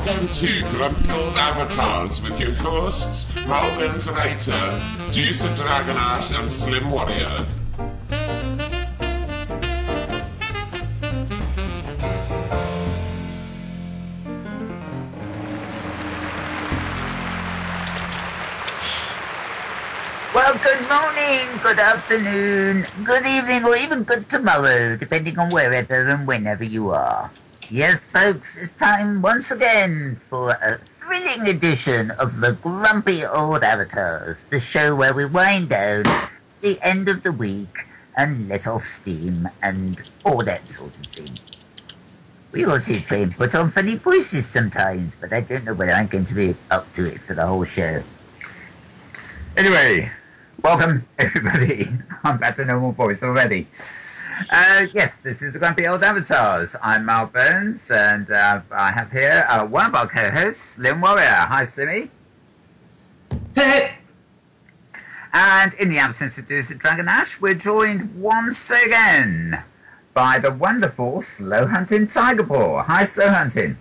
Welcome to Grumpy Old Avatars with your hosts, Malvin's Writer, Deucer Dragonash and Slim Warrior. Well, good morning, good afternoon, good evening, or even good tomorrow, depending on wherever and whenever you are. Yes, folks, it's time once again for a thrilling edition of the Grumpy Old Avatars, the show where we wind down the end of the week and let off steam and all that sort of thing. We also try and put on funny voices sometimes, but I don't know whether I'm going to be up to it for the whole show. Anyway, welcome everybody. I'm back to normal voice already. Yes, this is the Grumpy Old Avatars. I'm Mal Burns, and I have here one of our co-hosts, Slim Warrior. Hi, Slimmy. Hello. And in the absence of Deucer Dragonash, we're joined once again by the wonderful Slow Hunting Tiger Paw. Hi, Slow Hunting.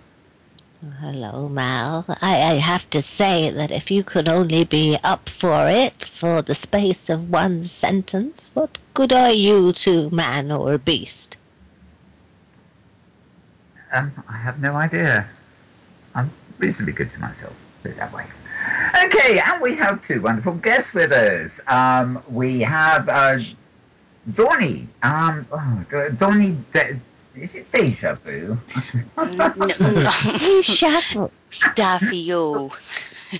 Hello, Mal. I have to say that if you could only be up for it for the space of one sentence, what good are you to man or beast? I have no idea. I'm reasonably good to myself, put it that way. Okay, and we have two wonderful guests with us. We have Dawny. Dawny... Is it Daviau? Shuffle. Daviau.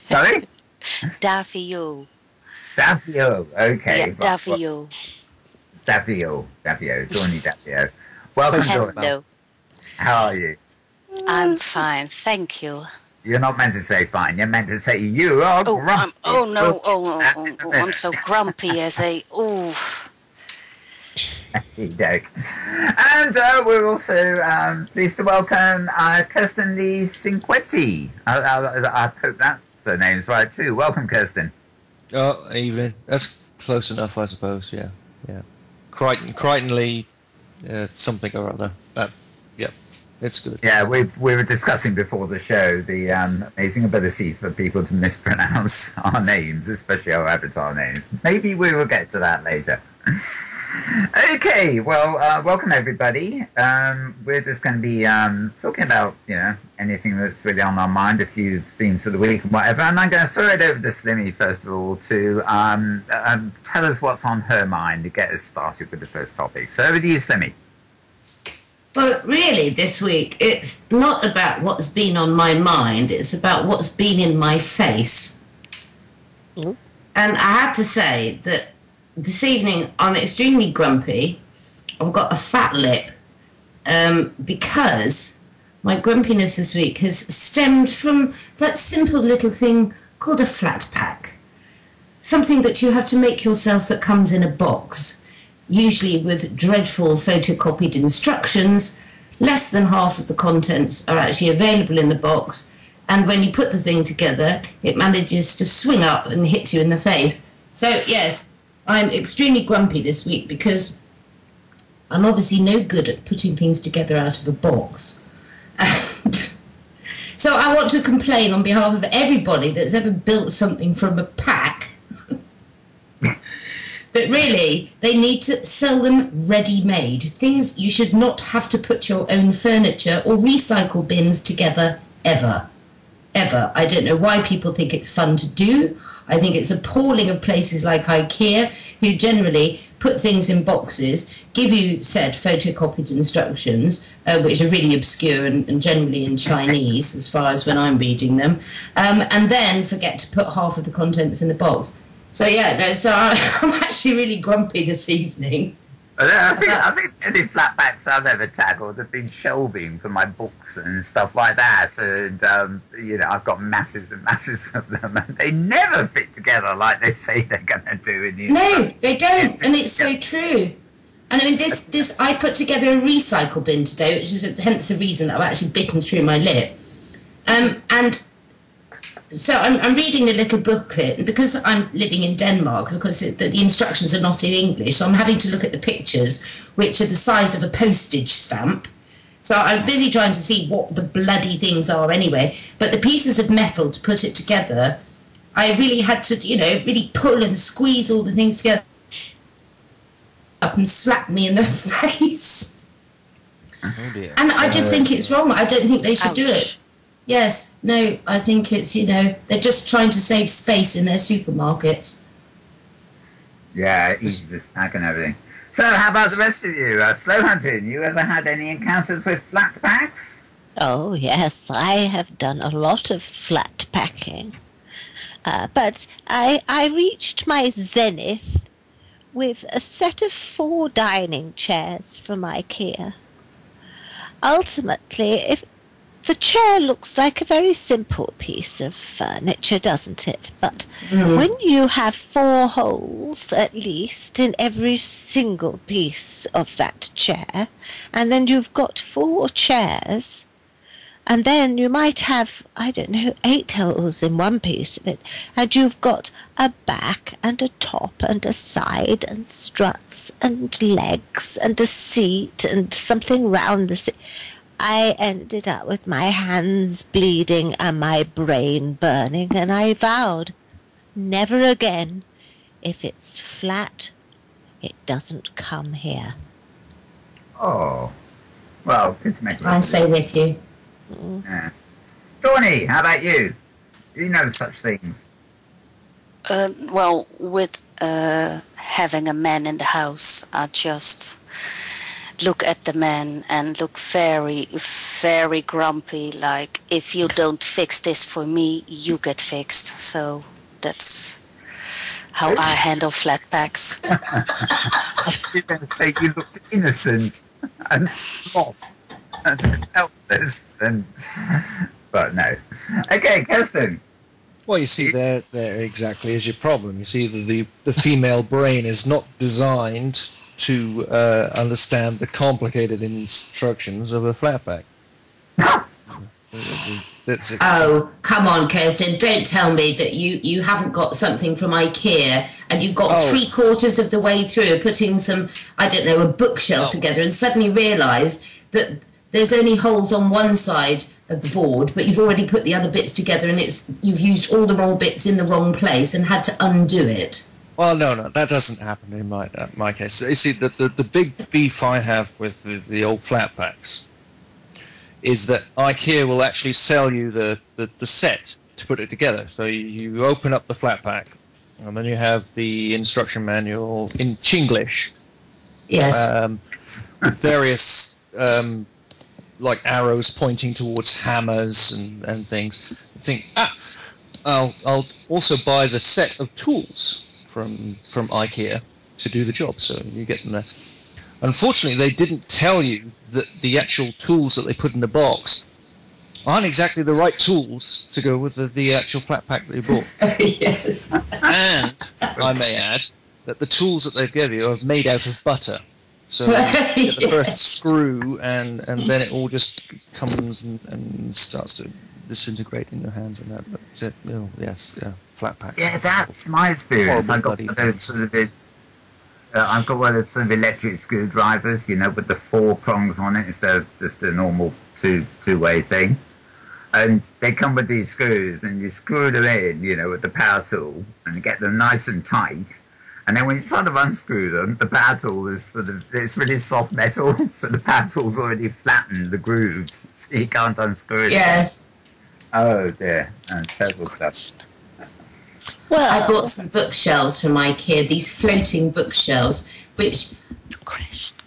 Sorry? Daviau. Daviau, okay. Yeah, Daviau. Daviau. Dawny Daviau. Welcome, Dawny. Hello. How are you? I'm fine, thank you. You're not meant to say fine, you're meant to say you are grumpy. I'm so grumpy as a... And we're also pleased to welcome Kirstenlee Cinquetti. I hope that's her name's right too. Welcome, Kirsten. Oh, evening. That's close enough, I suppose. Yeah. Crichtonlee, something or other. Yeah, it's good. Yeah, we were discussing before the show the amazing ability for people to mispronounce our names, especially our avatar names. Maybe we will get to that later. Okay, well, welcome everybody. We're just going to be talking about, anything that's really on our mind, a few themes of the week and whatever. And I'm going to throw it over to Slimmy first of all to tell us what's on her mind to get us started with the first topic. So over to you, Slimmy. Well, really, this week, it's not about what's been on my mind, it's about what's been in my face. Mm-hmm. And I have to say that this evening, I'm extremely grumpy. I've got a fat lip because my grumpiness this week has stemmed from that simple little thing called a flat pack. Something that you have to make yourself that comes in a box, usually with dreadful photocopied instructions. Less than half of the contents are actually available in the box. And when you put the thing together, it manages to swing up and hit you in the face. So, yes, I'm extremely grumpy this week because I'm obviously no good at putting things together out of a box. And so I want to complain on behalf of everybody that's ever built something from a pack that really they need to sell them ready-made. Things you should not have to put your own furniture or recycle bins together ever. Ever. I don't know why people think it's fun to do. I think it's appalling of places like IKEA, who generally put things in boxes, give you said photocopied instructions, which are really obscure and generally in Chinese, as far as when I'm reading them, and then forget to put half of the contents in the box. So so I'm actually really grumpy this evening. I think any flatbacks I've ever tackled have been shelving for my books and stuff like that. And, I've got masses and masses of them. And they never fit together like they say they're going to do in the No, they don't. And it's so true. And I mean, this I put together a recycle bin today, which is hence the reason that I've actually bitten through my lip. And so I'm reading the little booklet, and because I'm living in Denmark, because the instructions are not in English, so I'm having to look at the pictures, which are the size of a postage stamp. So I'm busy trying to see what the bloody things are anyway. But the pieces of metal to put it together, I really had to, really pull and squeeze all the things together up and slap me in the face. Oh dear. And I just think it's wrong. I don't think they should do it. Yes, no, I think it's, they're just trying to save space in their supermarkets. Yeah, easy to snack and everything. So, how about the rest of you? Slow hunting, you ever had any encounters with flat packs? Oh, yes, I have done a lot of flat packing. But I reached my zenith with a set of 4 dining chairs from IKEA. Ultimately, if the chair looks like a very simple piece of furniture, doesn't it? But when you have 4 holes, at least, in every single piece of that chair, and then you've got 4 chairs, and then you might have, 8 holes in one piece of it, and you've got a back and a top and a side and struts and legs and a seat and something round the seat. I ended up with my hands bleeding and my brain burning, and I vowed, never again. If it's flat, it doesn't come here. Oh, well, good to make I say with you. Yeah. Dawny, how about you? Do you know such things? Well, with having a man in the house, I just look at the man and look very, very grumpy, like, if you don't fix this for me, you get fixed. So that's how I handle flat packs. You're going to say you looked innocent and lost and helpless, but no. Okay, Kirsten. Well, you see, there exactly is your problem. You see, the female brain is not designed to understand the complicated instructions of a flat pack. Oh, come on, Kirsten, don't tell me that you haven't got something from IKEA and you got 3/4 of the way through putting some, a bookshelf together and suddenly realise that there's only holes on one side of the board, but you've already put the other bits together and you've used all the wrong bits in the wrong place and had to undo it. Well, no, that doesn't happen in my case. You see, the big beef I have with the old flat packs is that IKEA will actually sell you the set to put it together. So you open up the flat pack, and then you have the instruction manual in Chinglish. Yes. With various like arrows pointing towards hammers and things. I think, I'll also buy the set of tools from IKEA to do the job, so you get them there. Unfortunately, they didn't tell you that the actual tools that they put in the box aren't exactly the right tools to go with the actual flat pack that you bought. Yes. And, I may add, that the tools that they've given you are made out of butter. So you get the first screw, and then it all just comes and starts to disintegrate in your hands and that. But, flat packs. Yeah, that's my experience. I've got one of those sort of electric screwdrivers, with the 4 prongs on it instead of just a normal two-way thing. And they come with these screws, and you screw them in, with the power tool, and you get them nice and tight. And then when you try to unscrew them, the power tool is it's really soft metal, so the power tool's already flattened the grooves, so you can't unscrew it. Yes. Oh dear, terrible stuff. Well, I bought some bookshelves from IKEA, these floating bookshelves, which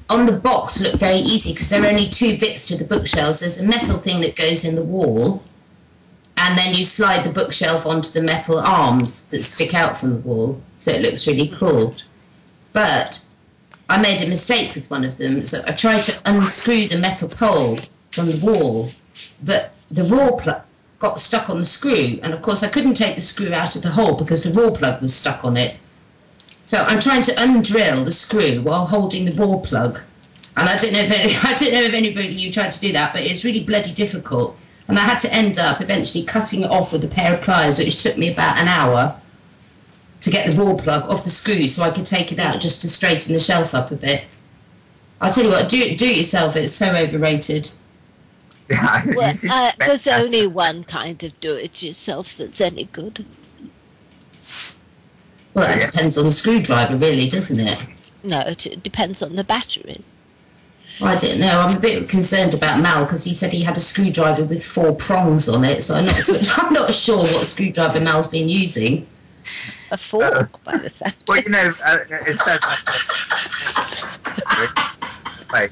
on the box look very easy because there are only 2 bits to the bookshelves. There's a metal thing that goes in the wall, and then you slide the bookshelf onto the metal arms that stick out from the wall, so it looks really cool. But I made a mistake with one of them, so I tried to unscrew the metal pole from the wall, but the raw plug got stuck on the screw, and of course I couldn't take the screw out of the hole because the raw plug was stuck on it. So I'm trying to undrill the screw while holding the raw plug, and I don't know if anybody you tried to do that, but it's really bloody difficult. And I had to end up eventually cutting it off with a pair of pliers, which took me about an hour to get the raw plug off the screw so I could take it out just to straighten the shelf up a bit. I'll tell you what, do it yourself, it's so overrated. Yeah, you Well, should expect there's that. only one kind of do-it-yourself that's any good. Well, that depends on the screwdriver, really, doesn't it? No, it depends on the batteries. Well, I don't know. I'm a bit concerned about Mal because he said he had a screwdriver with 4 prongs on it, so I'm not sure what screwdriver Mal's been using. A fork, by the sound. Well, you know, it's that. Wait.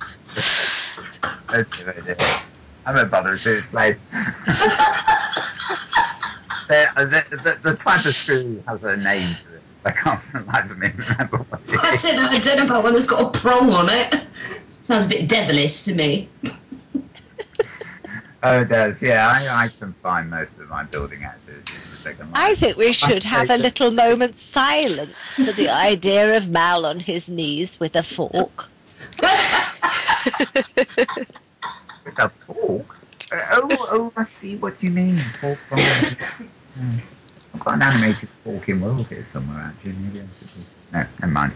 I'm a bother to explain. The type of screw has a name to it. I can't for the life of me remember what it I is. said I don't know about one that's got a prong on it. Sounds a bit devilish to me. Oh, it does. Yeah, I can find most of my building activities. I think we should have a little moment's silence for the idea of Mal on his knees with a fork. With a fork? Oh, I see what you mean. Fork. I've got an animated fork in world here somewhere, actually. Maybe I should. No, never mind.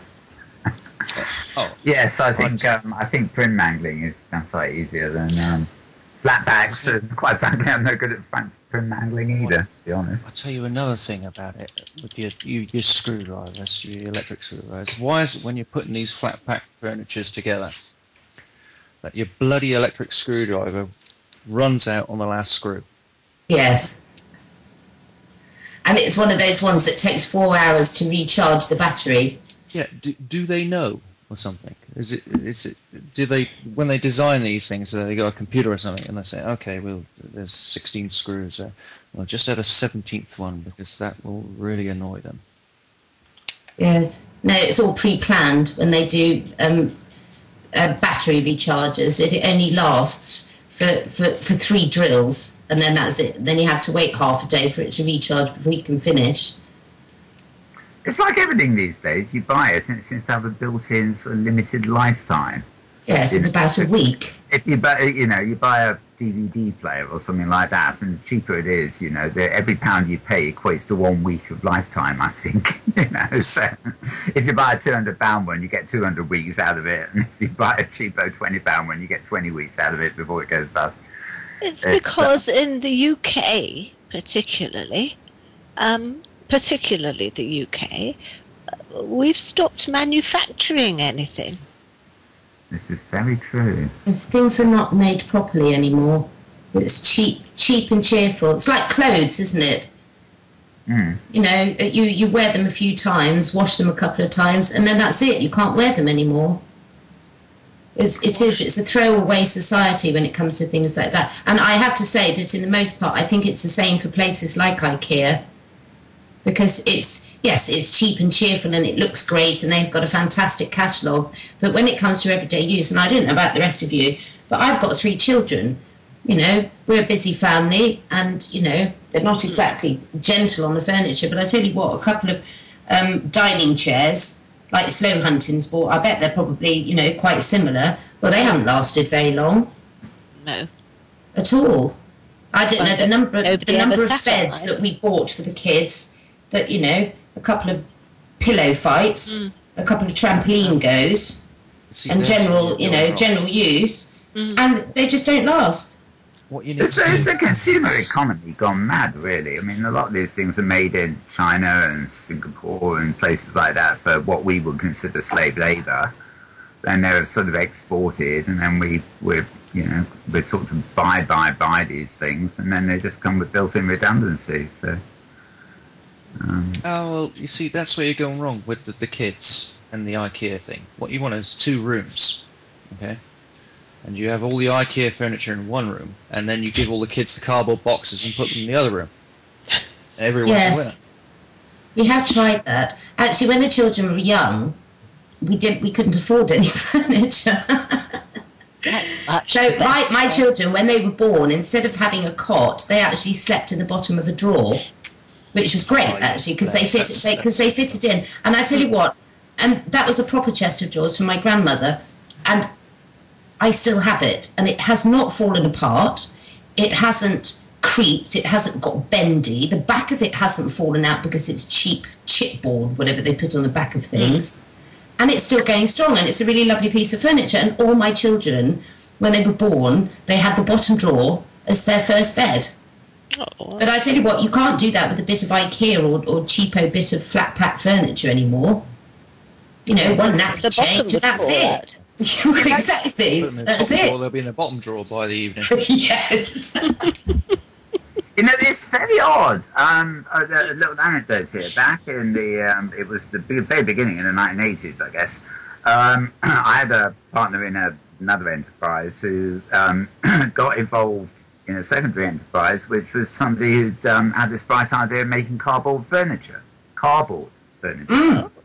Yes, I think print mangling is like easier than flatbacks. And quite frankly, I'm no good at print mangling either, to be honest. I'll tell you another thing about it with your screwdrivers, your electric screwdrivers. Why is it when you're putting these flat pack furnitures together that your bloody electric screwdriver runs out on the last screw? Yes. And it's one of those ones that takes 4 hours to recharge the battery. Yeah, do they know or something? Do they, when they design these things, they got a computer or something and they say, okay, well, there's 16 screws there. Well, just add a 17th one because that will really annoy them. Yes. No, it's all pre-planned when they do battery recharges. It only lasts for 3 drills and then that's it. Then you have to wait half a day for it to recharge before you can finish. It's like everything these days. You buy it and it seems to have a built-in sort of limited lifetime. Yes, in about a week. If you buy a DVD player or something like that, and the cheaper it is, every £1 you pay equates to 1 week of lifetime, I think. So if you buy a £200 one, you get 200 weeks out of it, and if you buy a cheapo £20 one, you get 20 weeks out of it before it goes bust. It's because in the UK, particularly the UK, we've stopped manufacturing anything. This is very true. Because things are not made properly anymore. It's cheap and cheerful. It's like clothes, isn't it? Mm. You wear them a few times, wash them a couple of times, and then that's it. You can't wear them anymore. It's a throwaway society when it comes to things like that. And I have to say that in the most part, I think it's the same for places like IKEA. Because it's cheap and cheerful and it looks great and they've got a fantastic catalogue. But when it comes to everyday use, and I don't know about the rest of you, but I've got 3 children. We're a busy family and, they're not exactly gentle on the furniture. But I tell you what, a couple of dining chairs, like Slow Hunting's bought, I bet they're probably, quite similar. Well, they haven't lasted very long. No. At all. I don't know the number of beds on that we bought for the kids. That, a couple of pillow fights, a couple of trampoline goes, and general use, and they just don't last. What you need It's a consumer economy gone mad, really. I mean, a lot of these things are made in China and Singapore and places like that for what we would consider slave labour. Then they're sort of exported, and then we're taught to buy these things, and then they just come with built-in redundancies. So. Well, you see, that's where you're going wrong with the kids and the IKEA thing. What you want is 2 rooms, okay? And you have all the IKEA furniture in one room, and then you give all the kids the cardboard boxes and put them in the other room. And everyone's a winner. We have tried that. Actually, when the children were young, we couldn't afford any furniture. So my children, when they were born, instead of having a cot, they actually slept in the bottom of a drawer. Which was great, actually, because they fitted in. And I tell you what, and that was a proper chest of drawers from my grandmother, and I still have it, and it has not fallen apart. It hasn't creaked. It hasn't got bendy. The back of it hasn't fallen out because it's cheap chipboard, whatever they put on the back of things, and it's still going strong. And it's a really lovely piece of furniture. And all my children when they were born, they had the bottom drawer as their first bed. Oh. But I tell you what, you can't do that with a bit of IKEA or cheapo bit of flat pack furniture anymore. You know, one nappy change and that's it. Exactly. That's it. Drawer, they'll be in the bottom drawer by the evening. Yes. You know, it's very odd. A little anecdote here. Back in the, it was the very beginning in the 1980s, I guess. I had a partner in another enterprise who got involved in a secondary enterprise, which was somebody who'd had this bright idea of making cardboard furniture.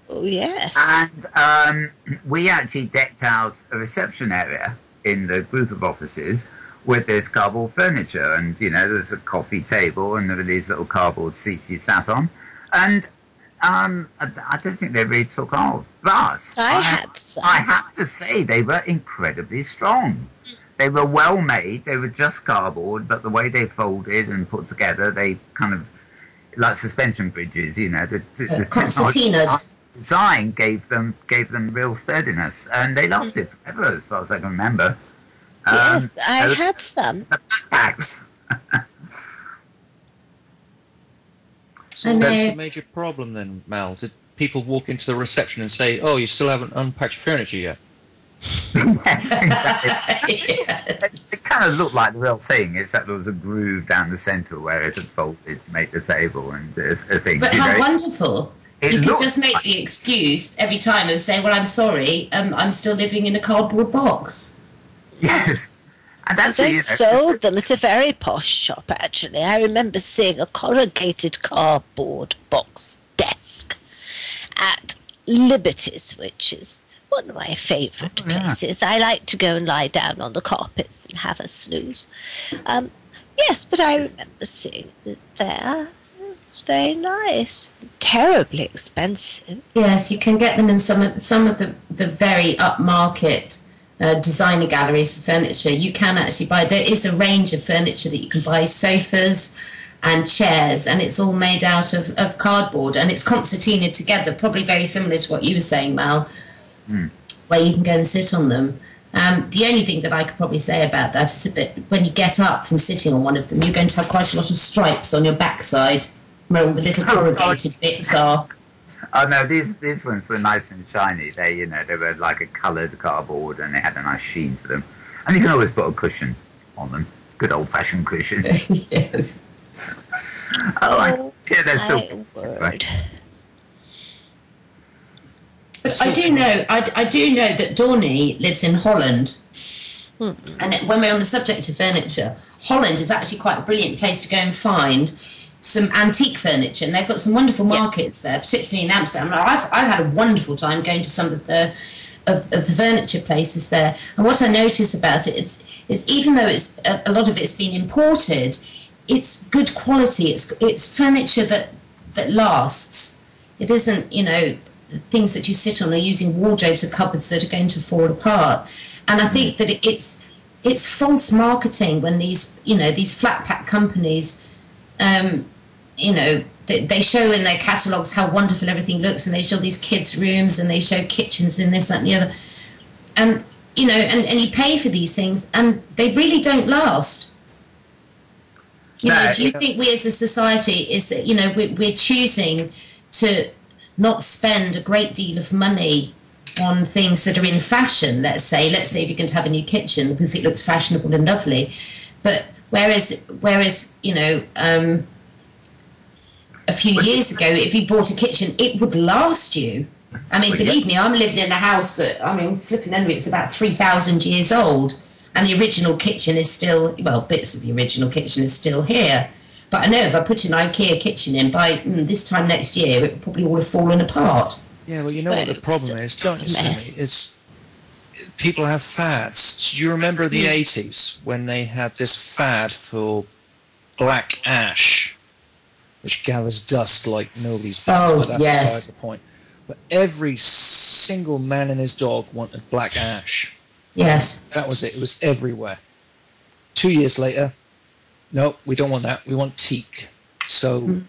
Oh, yes. And we actually decked out a reception area in the group of offices with this cardboard furniture. And, you know, there was a coffee table and there were these little cardboard seats you sat on. And I don't think they really took off. But I have to say they were incredibly strong. They were well made. They were just cardboard, but the way they folded and put together, they kind of, like suspension bridges, you know, the technology design gave them real sturdiness, and they lasted forever, as far as I can remember. Yes, I had some. Backpacks. So that's a major problem then, Mal. Did people walk into the reception and say, "Oh, you still haven't unpacked your furniture yet"? Yes, exactly. It kind of looked like the real thing, except there was a groove down the centre where it had folded to make the table and a thing. But how wonderful! You could just make the excuse every time of saying, "Well, I'm sorry, I'm still living in a cardboard box." Yes. And that's they sold them at a very posh shop, actually. I remember seeing a corrugated cardboard box desk at Liberty's, which is one of my favourite places. I like to go and lie down on the carpets and have a snooze. Yes, but I remember seeing it there. It's very nice. Terribly expensive. Yes, you can get them in some of the very upmarket designer galleries for furniture. You can actually buy, there is a range of furniture that you can buy, sofas and chairs, and it's all made out of cardboard, and it's concertinaed together, probably very similar to what you were saying, Mal, where you can go and sit on them. The only thing that I could probably say about that is a bit, when you get up from sitting on one of them, you're going to have quite a lot of stripes on your backside where all the little corrugated bits are. Oh no, these ones were nice and shiny. They were like a coloured cardboard, and they had a nice sheen to them. And you can always put a cushion on them, good old-fashioned cushion. Yes. They're still. Word. But I do know that Dawny lives in Holland, and when we're on the subject of furniture, Holland is actually quite a brilliant place to go and find some antique furniture, and they've got some wonderful markets there, particularly in Amsterdam. I've had a wonderful time going to some of the furniture places there, and what I notice about it is even though it's a lot of it's been imported, it's good quality. It's furniture that lasts. It isn't, things that you sit on are using wardrobes or cupboards that are going to fall apart. And I think that it's false marketing when these flat pack companies, they show in their catalogues how wonderful everything looks, and they show these kids' rooms, and they show kitchens and this, that, and the other. And, and you pay for these things, and they really don't last. Do you think we as a society we're choosing to not spend a great deal of money on things that are in fashion? Let's say if you're going to have a new kitchen because it looks fashionable and lovely, but whereas a few years ago, if you bought a kitchen, it would last you. I mean, believe me, I'm living in a house that, flipping under it's about 3,000 years old, and the original kitchen is still, bits of the original kitchen is still here. But I know if I put an IKEA kitchen in, by this time next year, it would probably all have fallen apart. Yeah, well, you know what the problem is, don't you, Sammy? Is people have fads. Do you remember the 80s when they had this fad for black ash, which gathers dust like nobody's business? Oh, but that's yes. beside the point. But every single man and his dog wanted black ash. Yes. That was it. It was everywhere. 2 years later, no, we don't want that. We want teak. So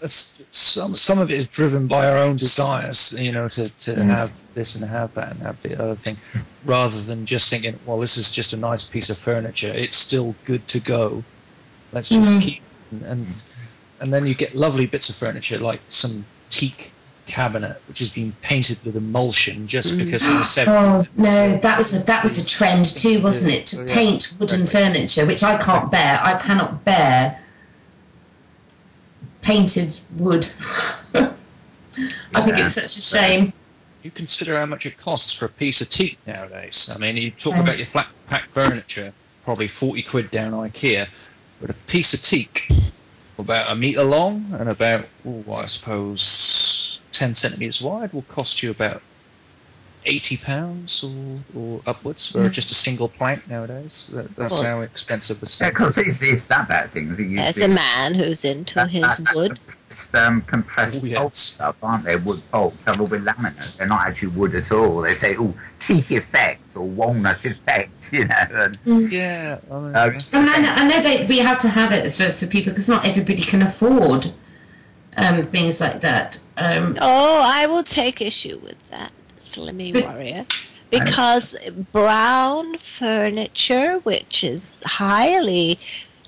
some of it is driven by our own desires, you know, to have this and have that and have the other thing, rather than just thinking, well, this is just a nice piece of furniture. It's still good to go. Let's just keep and then you get lovely bits of furniture like some teak cabinet which has been painted with emulsion just because in the 70s. Oh no, that was a trend too, wasn't it? To paint wooden furniture, which I can't bear. I cannot bear painted wood. I think it's such a shame. You consider how much it costs for a piece of teak nowadays. I mean, you talk about your flat pack furniture, probably 40 quid down IKEA, but a piece of teak about 1 metre long and about, I suppose, 10 centimetres wide will cost you about £80 or upwards for just a single plank nowadays. That's how expensive the stuff is. It's that bad things. There's a man who's into his wood. Compressed pulp stuff, aren't they? Wood pulp covered with laminate. They're not actually wood at all. They say, teak effect or walnut effect, you know. Yeah. I know we have to have it for people because not everybody can afford things like that. I will take issue with that, Slimmy Warrior, because brown furniture, which is highly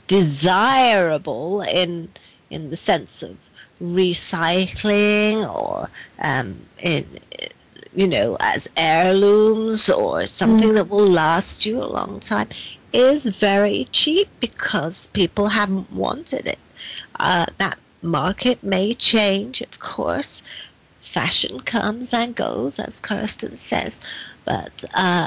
desirable in the sense of recycling or as heirlooms or something that will last you a long time, is very cheap because people haven't wanted it. That market may change, of course. Fashion comes and goes, as Kirsten says. But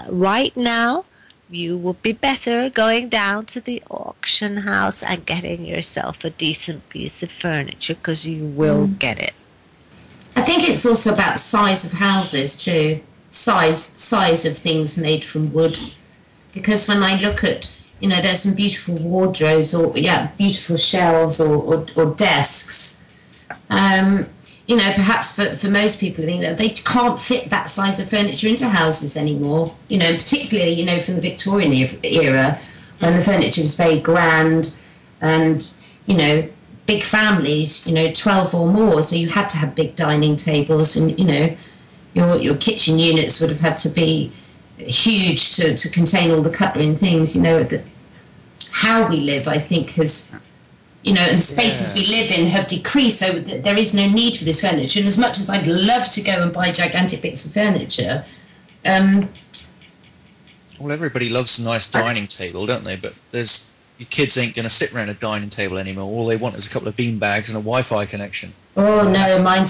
right now, you will be better going down to the auction house and getting yourself a decent piece of furniture, because you will get it. I think it's also about size of houses too. Size of things made from wood. Because when I look at, there's some beautiful wardrobes or beautiful shelves or desks. Perhaps for most people, they can't fit that size of furniture into houses anymore. Particularly, from the Victorian era, when the furniture was very grand and, big families, 12 or more. So you had to have big dining tables and, your kitchen units would have had to be huge to contain all the cutlery and things. How we live, I think, has... and the spaces we live in have decreased, so there is no need for this furniture. And as much as I'd love to go and buy gigantic bits of furniture... well, everybody loves a nice dining table, don't they? But your kids ain't going to sit around a dining table anymore. All they want is a couple of bean bags and a Wi-Fi connection. Oh, no, mine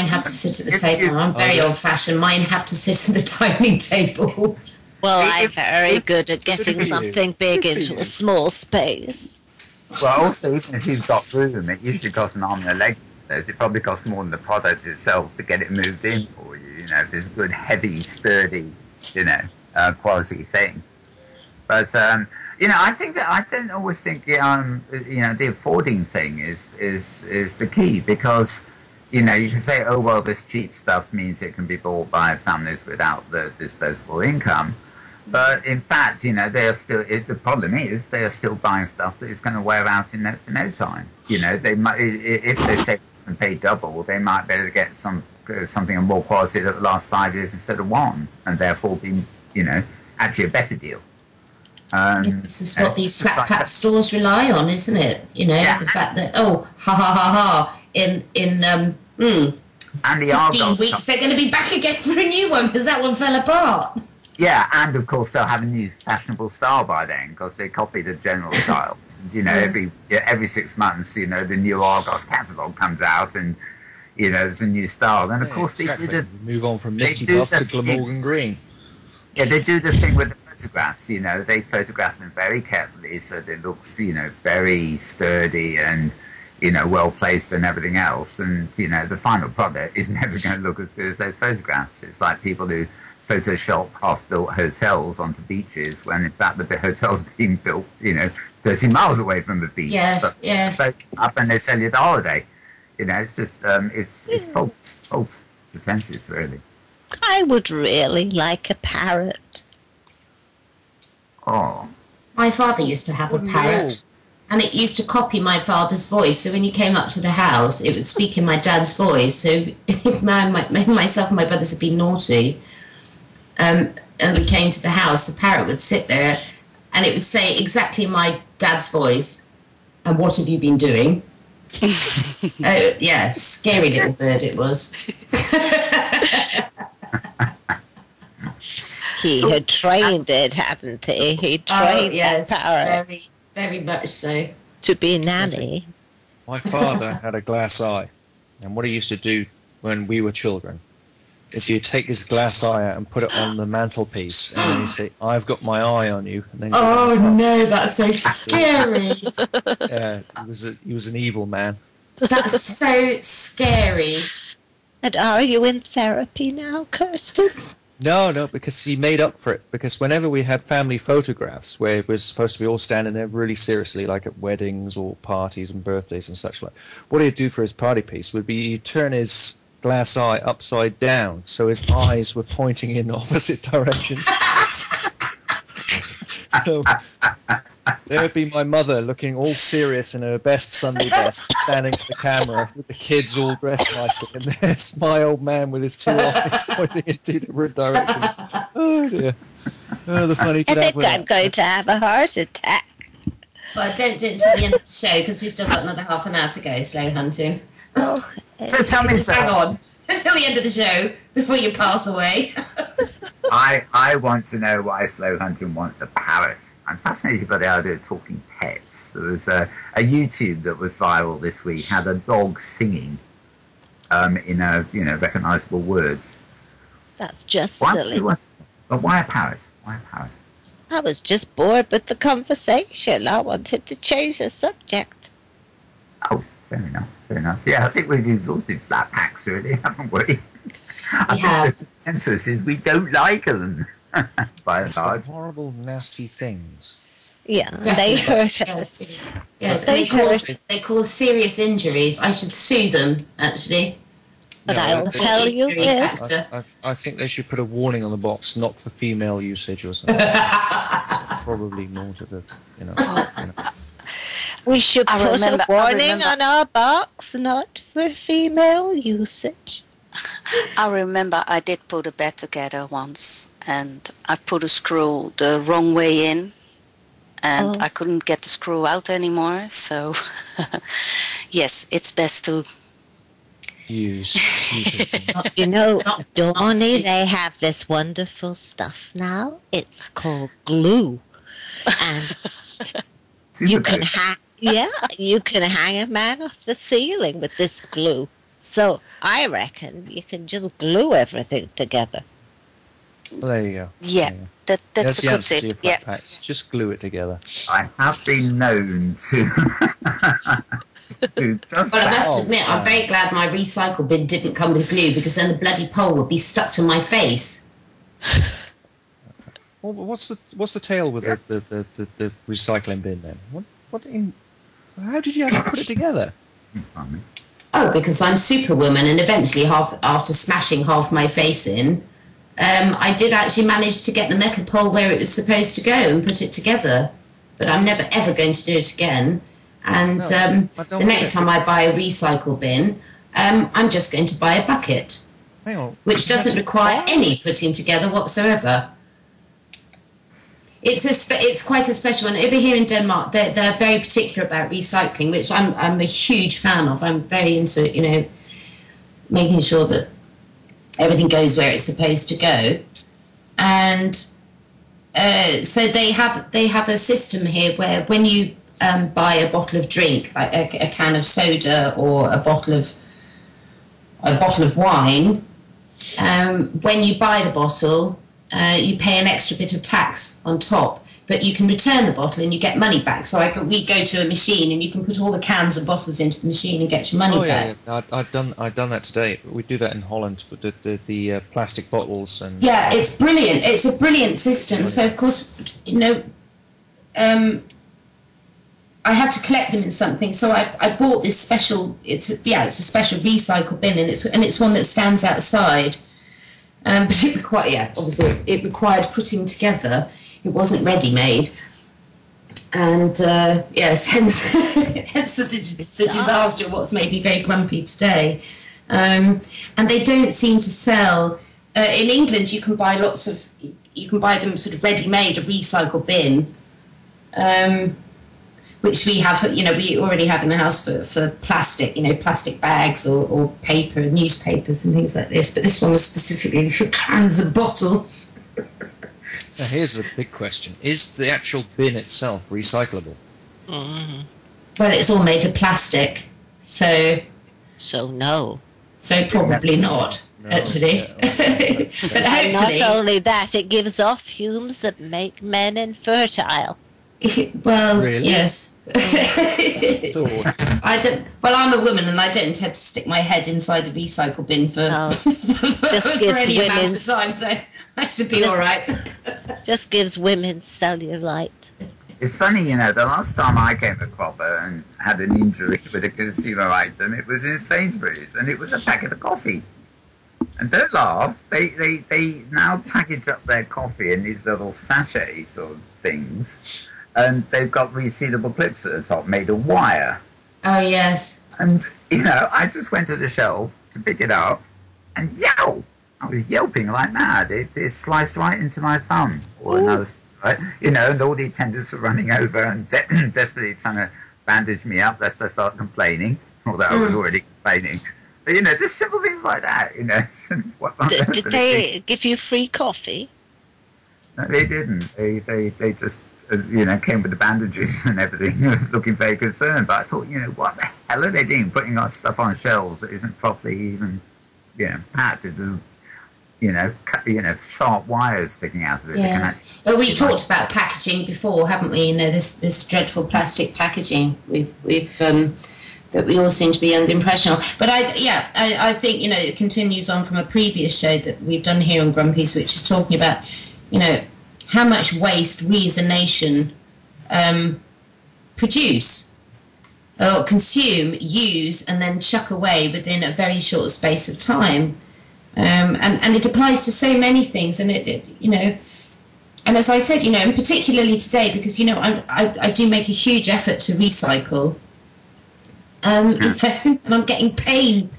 have to sit at the table. I'm very old-fashioned. Mine have to sit at the dining table. Well, I'm very good at getting something big into a small space. Well, also, even if you've got room, it usually costs an arm and a leg. It probably costs more than the product itself to get it moved in for you, if it's a good, heavy, sturdy, quality thing. But, I think that I don't always think, the affording thing is the key because, you can say, oh, well, this cheap stuff means it can be bought by families without the disposable income. But in fact, they are still. The problem is they are still buying stuff that is going to wear out in next to no time. They might, if they say and pay double, they might be able to get something of more quality that lasts 5 years instead of 1, and therefore be, actually a better deal. This is what these flat pack stores rely on, isn't it? The fact that in and the 15 weeks they're going to be back again for a new one because that one fell apart. Yeah, and of course they'll have a new fashionable style by then because they copy the general style. Every 6 months, the new Argos catalogue comes out and there's a new style. And of course they move on from Misty Buff to Glamorgan Green. Yeah, they do the thing with the photographs. They photograph them very carefully so that it looks very sturdy and well placed and everything else. And the final product is never going to look as good as those photographs. It's like people who Photoshop half-built hotels onto beaches when in fact the hotel's being built 30 miles away from the beach. Yes. So up and they sell you the holiday. It's just it's false pretenses really. I would really like a parrot. Oh, my father used to have a parrot, and it used to copy my father's voice. So when you came up to the house, it would speak in my dad's voice. So if myself and my brothers had been naughty, and we came to the house, the parrot would sit there, and it would say exactly my dad's voice. And what have you been doing? Oh, yeah, scary little bird it was. He had trained it, hadn't he? He trained yes, that parrot very, very much so. to be nanny. My father had a glass eye, and what he used to do when we were children is he'd take his glass eye out and put it on the mantelpiece, and then he'd say, "I've got my eye on you." And then Oh no, that's so scary. yeah, he was an evil man. That's so scary. And are you in therapy now, Kirsten? No, because he made up for it. Because whenever we had family photographs where we're supposed to be all standing there really seriously, like at weddings or parties and birthdays and such like, what he'd do for his party piece would be he'd turn his glass eye upside down so his eyes were pointing in opposite directions. So there would be my mother looking all serious in her best Sunday best, standing at the camera with the kids all dressed nicely, and there's my old man with his two eyes pointing in two different directions. Oh dear. Oh, the funny I could have think I'm going to have a heart attack. Well, don't do it until the end of the show, because we've still got another half an hour to go, slow hunting. Oh, So tell me, Just hang on until the end of the show before you pass away. I want to know why Slow Hunting wants a parrot. I'm fascinated by the idea of talking pets. There was a YouTube that was viral this week, had a dog singing in recognisable words. that's just silly. But why a parrot? Why a parrot? I was just bored with the conversation. I wanted to change the subject. Oh, fair enough. Yeah, I think we've exhausted flat packs, really, haven't we? I think the consensus is we don't like them, by and It's large. the horrible, nasty things. Yeah, Definitely. they hurt us. Yes, They they cause serious injuries. I should sue them, actually. But Yeah, I will they- tell you Injury this. factor. I think they should put a warning on the box, not for female usage or something. It's probably more to the, We should I put remember- a warning I remember- on our box, not for female usage. I remember I did put a bed together once, and I put a screw the wrong way in, and I couldn't get the screw out anymore. So, yes, it's best to. use. You know, Not- Dawny, not- they have this wonderful stuff now. It's called glue. And you can you can hang a man off the ceiling with this glue. So I reckon you can just glue everything together. Well, there you go. Yeah, There you go. that's That's a the good answer to tip. your Yeah, flat packs. Just glue it together. I have been known to do just But I that. must admit, I'm very glad my recycle bin didn't come with glue, because then the bloody pole would be stuck to my face. Well, what's the tale with the recycling bin then? How did you have to put it together? Pardon me. Oh, because I'm Superwoman, and eventually, after smashing half my face in, I did actually manage to get the metal pole where it was supposed to go and put it together. But I'm never ever going to do it again. And No, I don't the want next it. time I buy a recycle bin, I'm just going to buy a bucket, Hang on. which doesn't require any putting together whatsoever. It's quite a special one. Over here in Denmark, they're very particular about recycling, which I'm a huge fan of. I'm very into, making sure that everything goes where it's supposed to go. And so they have a system here where when you buy a bottle of drink, like a can of soda or a bottle of wine, when you buy the bottle, you pay an extra bit of tax on top, but you can return the bottle and you get money back. So we go to a machine and you can put all the cans and bottles into the machine and get your money back. Yeah. I've done that today. We do that in Holland with the plastic bottles and. Yeah, it's brilliant. It's a brilliant system. So of course, I have to collect them in something. So I bought this special. It's a special recycle bin, and it's one that stands outside. But it required, obviously, it required putting together. It wasn't ready-made. And yes, hence the disaster of what's made me very grumpy today. And they don't seem to sell. In England, you can buy them sort of ready-made, a recycle bin, which we have. We already have in the house for plastic, plastic bags or paper, newspapers and things like this. But this one was specifically for cans and bottles. Now here's a big question. Is the actual bin itself recyclable? Mm-hmm. Well, it's all made of plastic, so no. So probably not, actually. Yeah, But And hopefully... not only that, it gives off fumes that make men infertile. Well, Really? yes. I don't. Well, I'm a woman, and I don't intend to stick my head inside the recycle bin for, No. for gives any amount women- of time, so I should be all right. Just gives women cellulite. It's funny, the last time I came to Cropper and had an injury with a consumer item, it was in Sainsbury's, and it was a packet of coffee. And don't laugh, they now package up their coffee in these little sachet sort of things, and they've got resealable clips at the top made of wire. Oh, yes. And, I just went to the shelf to pick it up, and yow! I was yelping like mad. It sliced right into my thumb, or another. Right? And all the attendants were running over and desperately trying to bandage me up lest I start complaining, although I was already complaining. But, just simple things like that, Did they give you free coffee? No, they didn't. They just, came with the bandages and everything. I was looking very concerned. But I thought, what the hell are they doing, putting our stuff on shelves that isn't properly even, packed? It doesn't, sharp wires sticking out of it. Yes. Well, we talked about packaging before, haven't we? This dreadful plastic packaging we've that we all seem to be under the impression of. But I think it continues on from a previous show that we've done here on Grumpies, which is talking about how much waste we as a nation produce or consume, use, and then chuck away within a very short space of time. And it applies to so many things, and and as I said, and particularly today, because I do make a huge effort to recycle, and I'm getting pain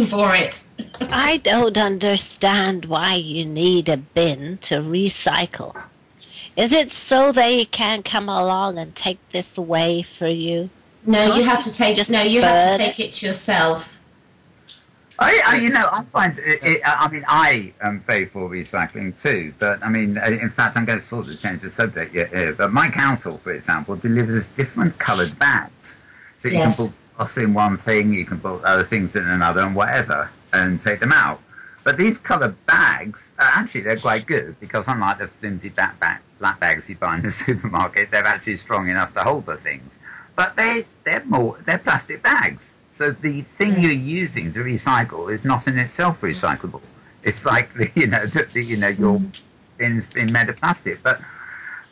for it. I don't understand why you need a bin to recycle. Is it so they can come along and take this away for you? No, you have to take. Just You have to burn take it yourself. I find I am very for recycling too, but in fact, I'm going to sort of change the subject here. But my council, for example, delivers us different coloured bags, so you can put cloth in one thing, you can put other things in another, and whatever, and take them out. But these coloured bags, they're quite good because unlike the flimsy black bags you buy in the supermarket, they're actually strong enough to hold the things. But they're plastic bags. So the thing you're using to recycle is not in itself recyclable. It's like your bin's been made of plastic. But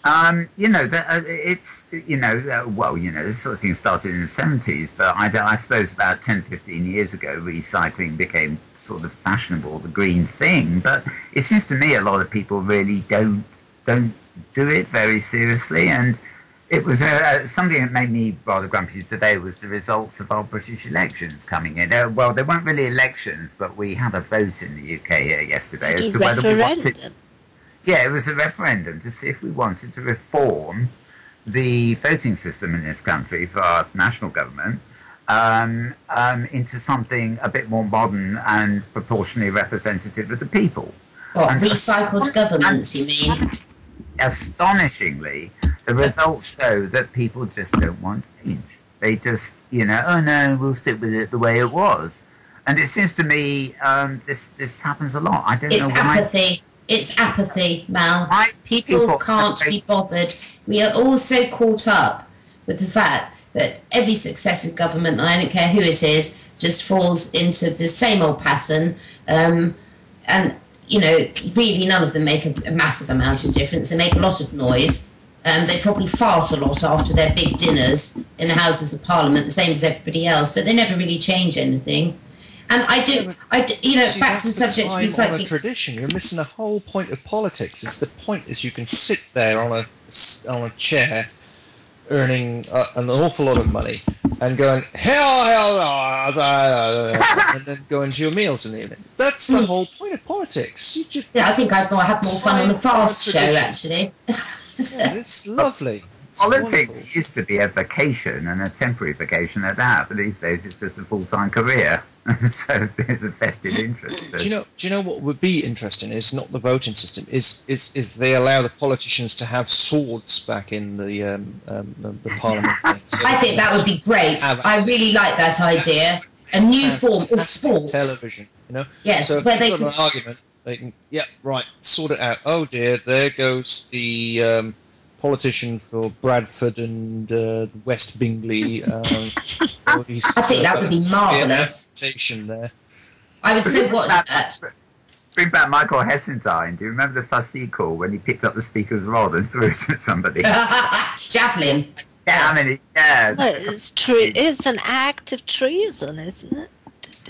it's this sort of thing started in the 70s. But I suppose about 10, 15 years ago, recycling became sort of fashionable, the green thing. But it seems to me a lot of people really don't do it very seriously. And it was something that made me rather grumpy today was the results of our British elections coming in. Well, they weren't really elections, but we had a vote in the UK here yesterday as to whether we wanted. Yeah, it was a referendum to see if we wanted to reform the voting system in this country for our national government into something a bit more modern and proportionally representative of the people. What, And recycled governments, you mean? Astonishingly, the results show that people just don't want change. They just, oh no, we'll stick with it the way it was. And it seems to me this happens a lot. I don't know why. Apathy. It's apathy, Mal. People can't be bothered. We are all so caught up with the fact that every successive government, and I don't care who it is, just falls into the same old pattern. And, really none of them make a massive amount of difference. They make a lot of noise. They probably fart a lot after their big dinners in the Houses of Parliament, the same as everybody else, but they never really change anything. And back to the subject of recycling. On a tradition, you're missing the whole point of politics. The point is you can sit there on a chair earning an awful lot of money and going, hell, and then going to your meals in the evening. That's the whole point of politics. I think I'd have more fun on the fast show, actually. Yeah, it's lovely. Politics used to be a vacation, and a temporary vacation at that, but these days it's just a full-time career. So there's a vested interest. Do you know what would be interesting? Is not the voting system. Is if they allow the politicians to have swords back in the parliament thing. So I think that would be great. I really like that idea. A new form of sports. Television, you know. Yes, so if where they've they got an argument, they can. Yeah, right. Sort it out. Oh dear, there goes the. Politician for Bradford and West Bingley. I think that would be marvellous. There. I would still watch that. Bring back Michael Heseltine. Do you remember the fussy call when he picked up the speaker's rod and threw it at somebody? Javelin. Yeah, I mean, yeah. Well, it's an act of treason, isn't it?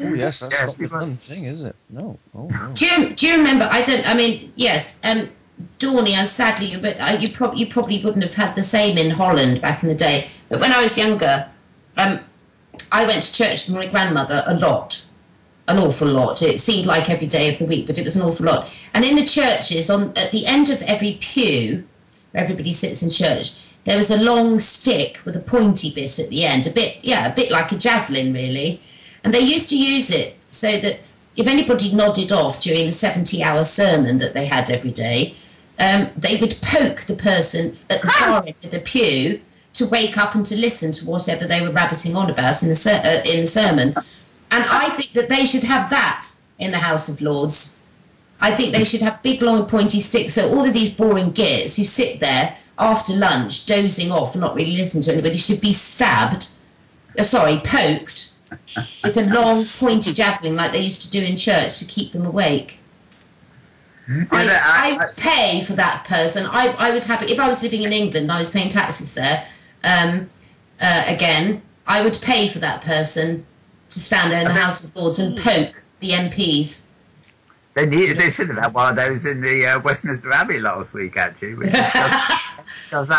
Oh yes, that's not the fun thing, is it? No. Oh no. Do you remember? Yes. Dawny, sadly, but you probably wouldn't have had the same in Holland back in the day. But when I was younger, I went to church with my grandmother a lot, an awful lot. It seemed like every day of the week, but it was an awful lot. And in the churches, at the end of every pew, where everybody sits in church, there was a long stick with a pointy bit at the end, a bit like a javelin, really. And they used to use it so that if anybody nodded off during the 70-hour sermon that they had every day, they would poke the person at the far end of the pew to wake up and to listen to whatever they were rabbiting on about in the sermon. And I think that they should have that in the House of Lords. I think they should have big, long, pointy sticks. So all of these boring gits who sit there after lunch, dozing off and not really listening to anybody, should be poked with a long, pointy javelin like they used to do in church to keep them awake. I would pay for that person. I would have it if I was living in England and I was paying taxes there. Again, I would pay for that person to stand there in the House of Lords and poke the MPs. They should have had one of those in the Westminster Abbey last week, actually. Because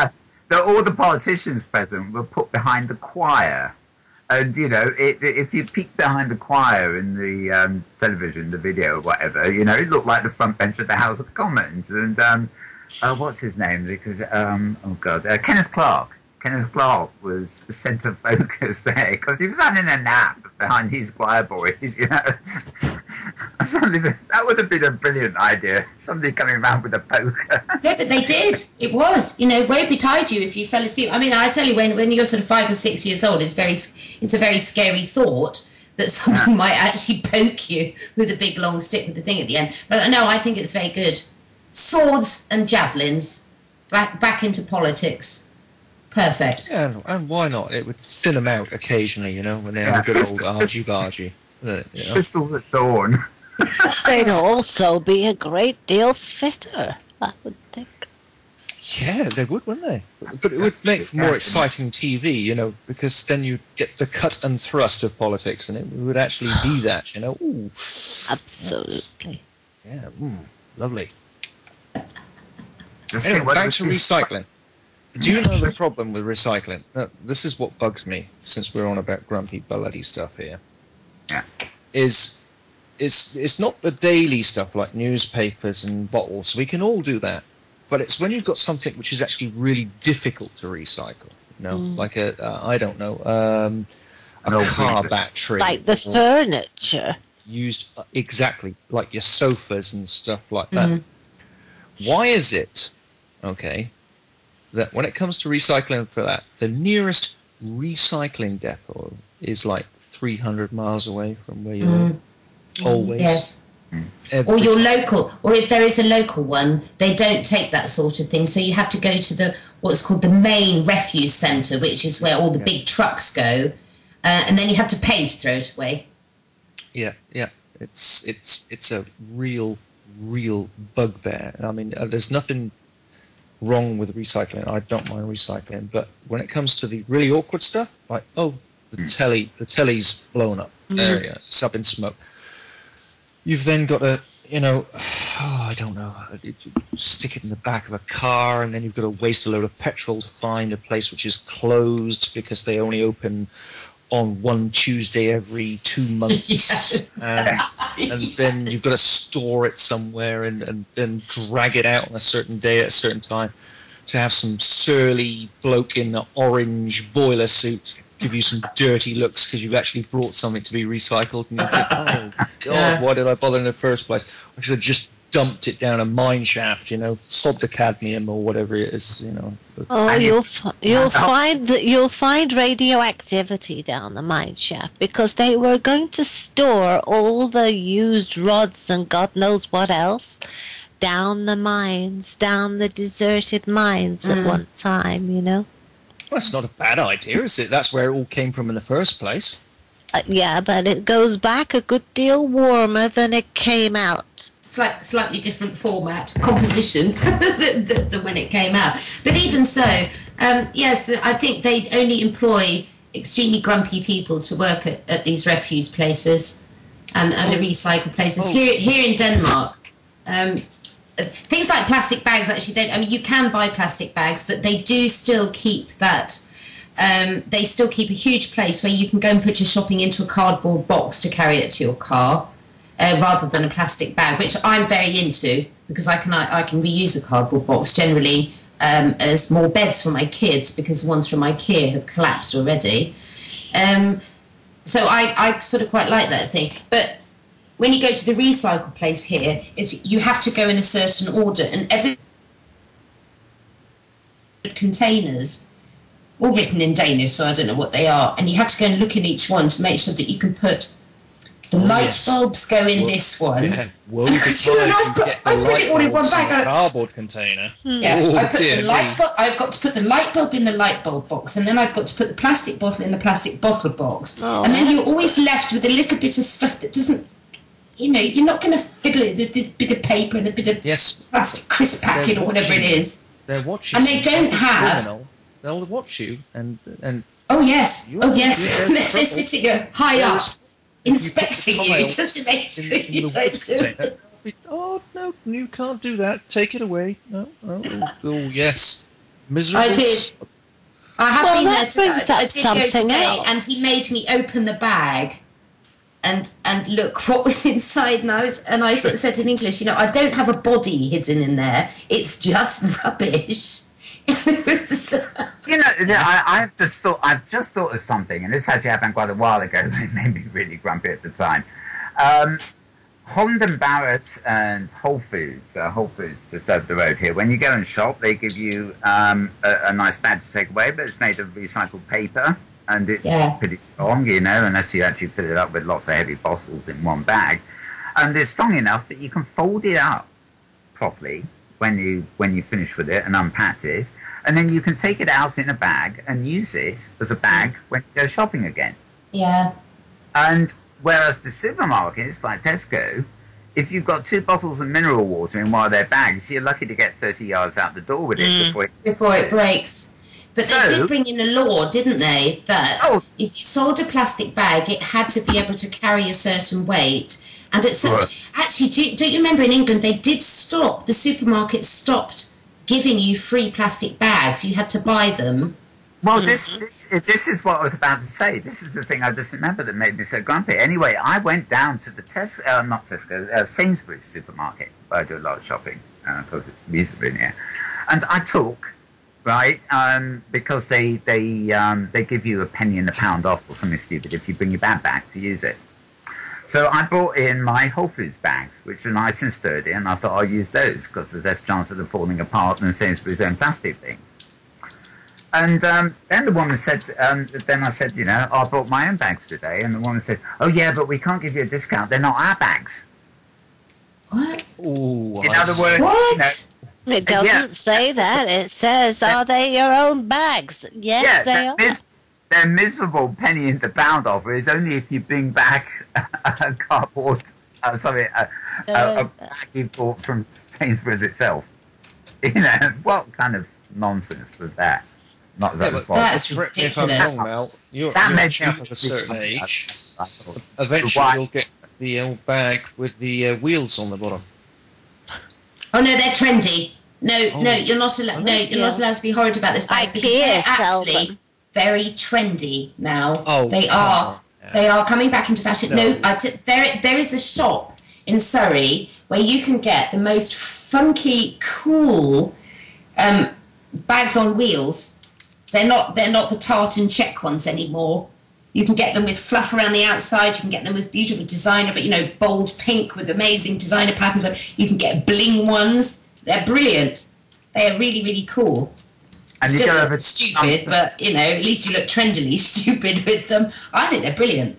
all the politicians present were put behind the choir. And, you know, if you peek behind the choir in the television, the video or whatever, you know, it looked like the front bench of the House of Commons. And what's his name? Because, Kenneth Clarke. Kenneth Clarke was the centre focus there because he was having a nap behind his choir boys, you know. That would have been a brilliant idea. Somebody coming around with a poker. Yeah, but they did. It was, you know, woe betide you if you fell asleep. I mean, I tell you, when you're sort of 5 or 6 years old, it's a very scary thought that someone might actually poke you with a big long stick with the thing at the end. But no, I think it's very good. Swords and javelins, back into politics. Perfect. Yeah, and why not? It would thin them out occasionally, you know, when they have a good old argy-bargy. You know? Pistols at dawn. They'd also be a great deal fitter, I would think. Yeah, they would, wouldn't they? But it would make for more exciting TV, you know, because then you get the cut and thrust of politics, and it would actually be that, you know. Ooh, absolutely. Yeah, lovely. Just anyway, back to recycling. Do you know the problem with recycling? This is what bugs me, since we're on about grumpy, bloody stuff here. Yeah. It's not the daily stuff like newspapers and bottles. We can all do that. But it's when you've got something which is actually really difficult to recycle. You know, like a car battery. Like the furniture. Used exactly, like your sofas and stuff like that. Why is it, okay, that when it comes to recycling for that, the nearest recycling depot is like 300 miles away from where you live? Always. Yes. Or your local, or if there is a local one, they don't take that sort of thing. So you have to go to what's called the main refuse centre, which is where all the big trucks go, and then you have to pay to throw it away. Yeah. It's a real bugbear. I mean, there's nothing wrong with recycling. I don't mind recycling, but when it comes to the really awkward stuff, like the telly's blown up area, it's up in smoke. You've then got to, I don't know. You stick it in the back of a car, and then you've got to waste a load of petrol to find a place which is closed because they only open on one Tuesday every 2 months. Yes. And then you've got to store it somewhere and then drag it out on a certain day at a certain time to have some surly bloke in an orange boiler suit give you some dirty looks because you've actually brought something to be recycled, and you think, oh God, why did I bother in the first place? I should have just dumped it down a mine shaft, sod the cadmium or whatever it is, Oh, you'll find radioactivity down the mine shaft because they were going to store all the used rods and God knows what else down the mines, down the deserted mines at one time, Well, that's not a bad idea, is it? That's where it all came from in the first place. Yeah, but it goes back a good deal warmer than it came out. Slightly different format, composition than when it came out. But even so, yes, I think they only employ extremely grumpy people to work at these refuse places and the recycle places. Here in Denmark, things like plastic bags, actually, you can buy plastic bags, but they do still keep that. They still keep a huge place where you can go and put your shopping into a cardboard box to carry it to your car, rather than a plastic bag, which I'm very into because I can reuse a cardboard box generally as more beds for my kids because the ones from IKEA have collapsed already. So I sort of quite like that thing, but. When you go to the recycle place here, you have to go in a certain order, and every containers, all written in Danish, so I don't know what they are, and you have to go and look in each one to make sure that you can put the light bulbs go in this one. Yeah, I put it all in one bag. A cardboard container. Yeah, I've got to put the light bulb in the light bulb box, and then I've got to put the plastic bottle in the plastic bottle box, and then you're always left with a little bit of stuff that doesn't. You're not going to fiddle it with this bit of paper and a bit of plastic crisp packet or whatever it is. They're watching. And they don't have. They'll watch you and. Oh yes. They're sitting high up, inspecting you just to make sure you don't do it. Oh no, you can't do that. Take it away. No. Oh yes. Miserable. I did. I have been there today. I did go today, and he made me open the bag. And look what was inside, and I sort of said in English, I don't have a body hidden in there. It's just rubbish. I've just thought of something, and this actually happened quite a while ago. It made me really grumpy at the time. Holland and Barrett and Whole Foods just over the road here. When you go and shop, they give you a nice bag to take away, but it's made of recycled paper. And it's pretty strong, unless you actually fill it up with lots of heavy bottles in one bag. And it's strong enough that you can fold it up properly when you finish with it and unpack it. And then you can take it out in a bag and use it as a bag when you go shopping again. Yeah. And whereas the supermarkets, like Tesco, if you've got 2 bottles of mineral water in one of their bags, you're lucky to get 30 yards out the door with it before it breaks. But they did bring in a law, didn't they, that if you sold a plastic bag, it had to be able to carry a certain weight. And actually, don't you remember in England, the supermarkets stopped giving you free plastic bags. You had to buy them. Well, this is what I was about to say. This is the thing I just remembered that made me so grumpy. Anyway, I went down to the Sainsbury's supermarket, where I do a lot of shopping, because it's reasonably near. And I took... Right, because they give you a penny in the pound off or something stupid if you bring your bag back to use it. So I brought in my Whole Foods bags, which are nice and sturdy, and I thought I'll use those because there's less chance of them falling apart than Sainsbury's own plastic things. And then the woman said, then I said, I brought my own bags today, and the woman said, oh yeah, but we can't give you a discount. They're not our bags. What? Ooh, in other words, what? It doesn't say that. It says, are they your own bags? Yes, they are. Their miserable penny in the pound offer is only if you bring back a cardboard, a bag you bought from Sainsbury's itself. What kind of nonsense was that? Not that that's ridiculous. If I'm wrong, Mel, you're a chap of a certain age. Eventually, you'll get the old bag with the wheels on the bottom. Oh no, they're trendy. No, you're not allowed. No, you're not allowed to be horrid about this bags because they're actually very trendy now. Oh, they are. Yeah. They are coming back into fashion. There is a shop in Surrey where you can get the most funky, cool bags on wheels. They're not the tartan check ones anymore. You can get them with fluff around the outside. You can get them with beautiful designer, but bold pink with amazing designer patterns on. You can get bling ones. They're brilliant. They are really, really cool. And Still you look stupid, but at least you look trendily stupid with them. I think they're brilliant.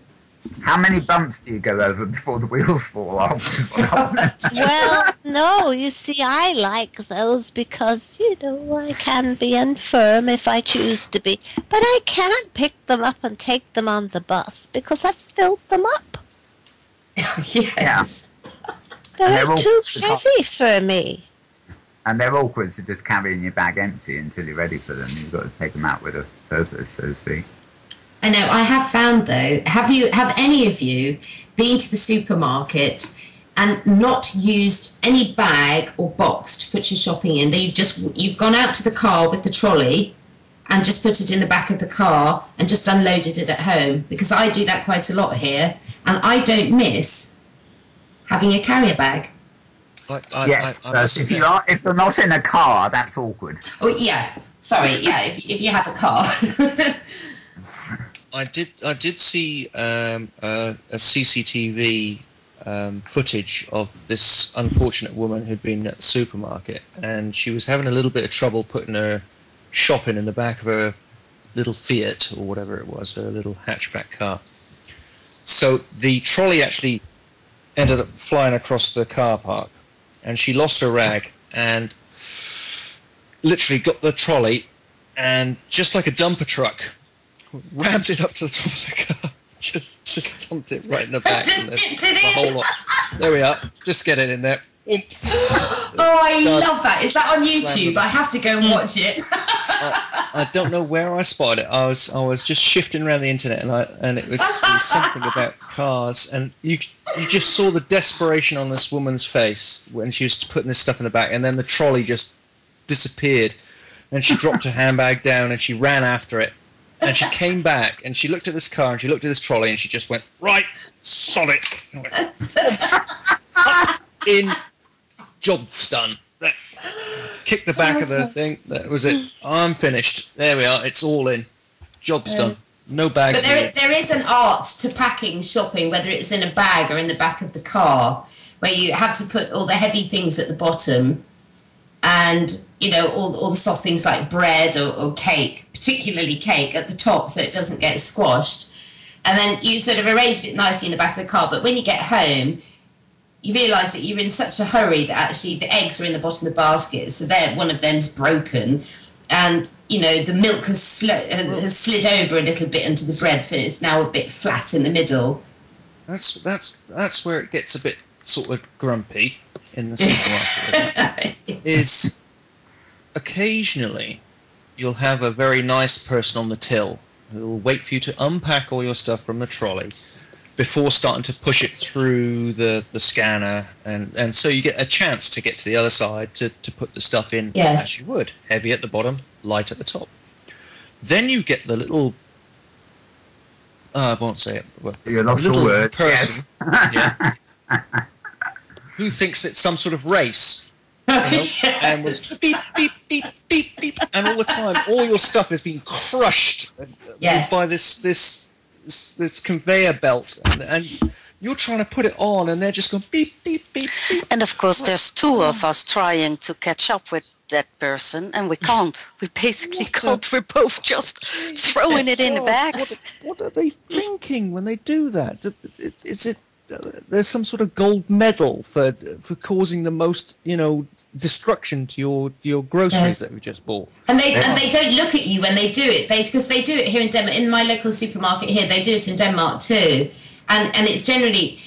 How many bumps do you go over before the wheels fall off? Well, no, you see, I like those because, I can be infirm if I choose to be. But I can't pick them up and take them on the bus because I've filled them up. Yes. They're too heavy for me. And they're awkward to just carry in your bag empty until you're ready for them. You've got to take them out with a purpose, so to speak. I know. I have found though. Have any of you been to the supermarket and not used any bag or box to put your shopping in? That you've gone out to the car with the trolley and just put it in the back of the car and just unloaded it at home? Because I do that quite a lot here, and I don't miss having a carrier bag. Yes, if you're not in a car, that's awkward. Oh yeah, sorry, yeah. If you have a car. I did see a CCTV footage of this unfortunate woman who'd been at the supermarket, and she was having a little bit of trouble putting her shopping in the back of her little Fiat or whatever it was, her little hatchback car. So the trolley actually ended up flying across the car park, and she lost her rag and literally got the trolley and just like a dumper truck rammed it up to the top of the car, just dumped it right in the back. Just dipped it in. Whole lot. There we are. Just get it in there. Oomph. Oh, I love that. Is that on YouTube? I have to go and watch it. I don't know where I spotted it. I was just shifting around the internet, and it was something about cars, and you just saw the desperation on this woman's face when she was putting this stuff in the back, and then the trolley just disappeared, and she dropped her handbag down, and she ran after it, and she came back, and she looked at this car, and she looked at this trolley, and she just went, right, solid, in, job's done. Kick the back of the thing. That was it. I'm finished. There we are. It's all in. Job's done. No bags. But there is an art to packing shopping, whether it's in a bag or in the back of the car, where you have to put all the heavy things at the bottom, and all the soft things like bread or cake, particularly cake, at the top, so it doesn't get squashed. And then you sort of arranged it nicely in the back of the car. But when you get home, you realise that you're in such a hurry that actually the eggs are in the bottom of the basket, so one of them's broken, and the milk has slid over a little bit into the bread, so it's now a bit flat in the middle. That's where it gets a bit sort of grumpy in the supermarket. Is occasionally you'll have a very nice person on the till who will wait for you to unpack all your stuff from the trolley before starting to push it through the scanner, and so you get a chance to get to the other side to put the stuff in as you would. Heavy at the bottom, light at the top. Then you get the little... I won't say it. Well, you lost the word. Person, yeah, who thinks it's some sort of race. And was beep, beep, beep, beep, beep, and all the time, all your stuff is being crushed by this conveyor belt, and you're trying to put it on, and they're just going beep, beep, beep, beep. And of course, there's two of us trying to catch up with that person, and we can't. We basically can't. We're both just throwing it in the bags. What are they thinking when they do that? Is it there's some sort of gold medal for causing the most destruction to your groceries that we just bought? And they don't look at you when they do it. Because they do it here in Denmark. In my local supermarket here, they do it in Denmark too. And it's generally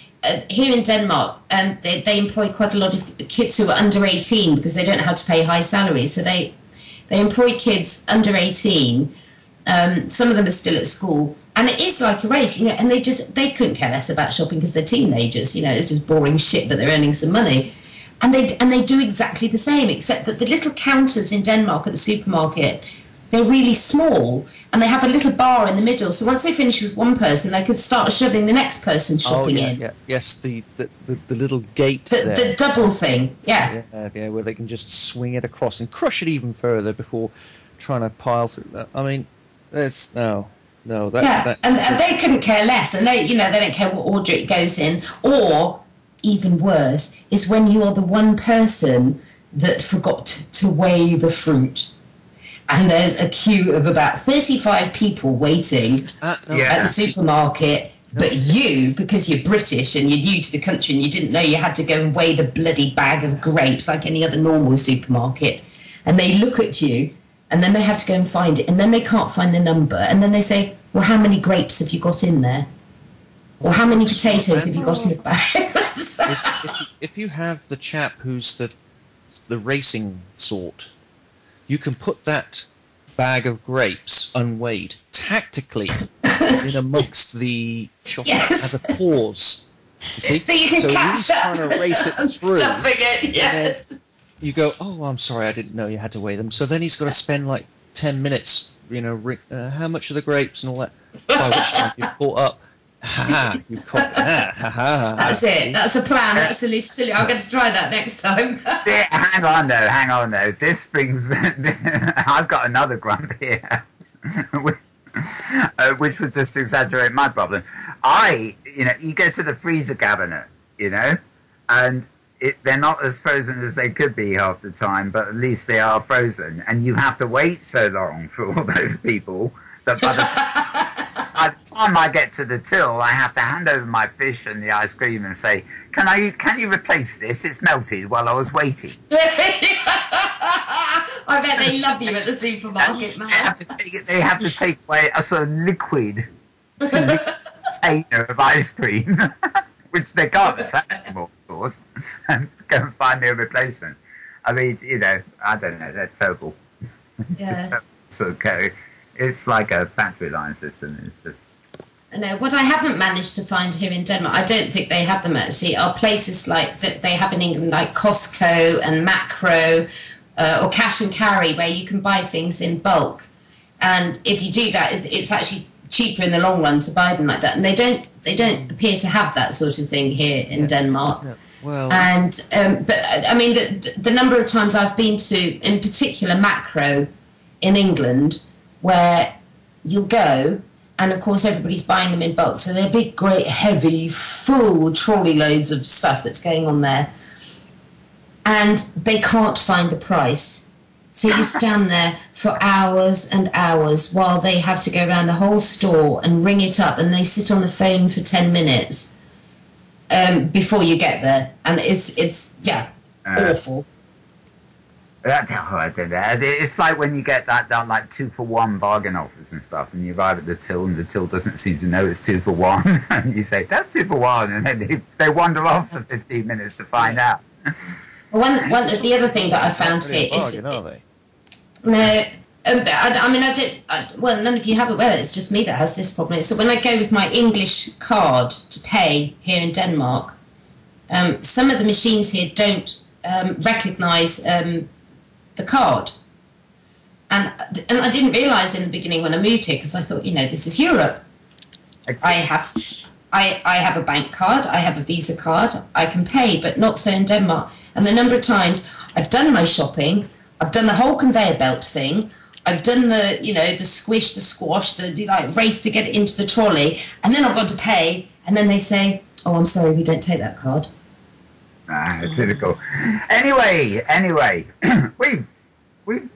here in Denmark. They employ quite a lot of kids who are under 18 because they don't know how to pay high salaries. So they employ kids under 18. Some of them are still at school. And it is like a race, and they couldn't care less about shopping because they're teenagers, it's just boring shit, but they're earning some money. And they do exactly the same, except that the little counters in Denmark at the supermarket, they're really small, and they have a little bar in the middle. So once they finish with one person, they could start shoving the next person shopping in. Yeah. Yes, the little gate the double thing, yeah, where they can just swing it across and crush it even further before trying to pile through that. I mean, that's and they couldn't care less, and they don't care what order it goes in. Or even worse is when you are the one person that forgot to weigh the fruit. And there's a queue of about 35 people waiting at the supermarket. But you, because you're British and you're new to the country and you didn't know you had to go and weigh the bloody bag of grapes like any other normal supermarket. And they look at you and then they have to go and find it. And then they can't find the number. And then they say, well, how many grapes have you got in there? Or how many potatoes have you got in the bag? if you have the chap who's the racing sort, you can put that bag of grapes unweighed tactically in amongst the shop as a pause. You see? So you can catch he's trying to race it through. Stuffing it, yes. You go, oh, I'm sorry, I didn't know you had to weigh them. So then he's got to spend like 10 minutes, how much are the grapes and all that. By which time you've caught up. You've caught that. That's it. That's a plan. That's silly. I'm going to try that next time. Hang on though. This brings. I've got another grump here, which would just exaggerate my problem. You go to the freezer cabinet, and they're not as frozen as they could be half the time, but at least they are frozen, and you have to wait so long for all those people that by the time I get to the till, I have to hand over my fish and the ice cream and say, can you replace this? It's melted while I was waiting. I bet they love you at the supermarket, man. They have to take away a sort of liquid container of ice cream, which they can't sell anymore, of course, and go and find me a replacement. I mean, I don't know, they're terrible. Yes. It's like a factory line system. It's just. No, what I haven't managed to find here in Denmark, I don't think they have them actually, are places like that they have in England, like Costco and Macro, or Cash and Carry, where you can buy things in bulk. And if you do that, it's actually cheaper in the long run to buy them like that. And they don't appear to have that sort of thing here in Denmark. Yeah. Well, and but I mean the number of times I've been to, in particular, Macro in England, where you'll go, and of course everybody's buying them in bulk, so they're big, great, heavy, full trolley loads of stuff that's going on there, and they can't find the price. So you stand there for hours and hours while they have to go around the whole store and ring it up, and they sit on the phone for 10 minutes before you get there, and it's awful. I don't know. It's like when you get that like 2-for-1 bargain offers and stuff, and you arrive at the till, and the till doesn't seem to know it's 2-for-1, and you say that's 2-for-1, and then they wander off for 15 minutes to find out. One the other thing that I found here is are they? No. None of you have it. Well, it's just me that has this problem. So when I go with my English card to pay here in Denmark, some of the machines here don't recognise the card, and I didn't realise in the beginning when I moved here, because I thought, this is Europe. I have a bank card, I have a Visa card, I can pay, but not so in Denmark. And the number of times I've done my shopping, I've done the whole conveyor belt thing, I've done the squish, the squash, the race to get it into the trolley, and then I've got to pay, and then they say, oh, I'm sorry, we don't take that card. Typical. Anyway, we've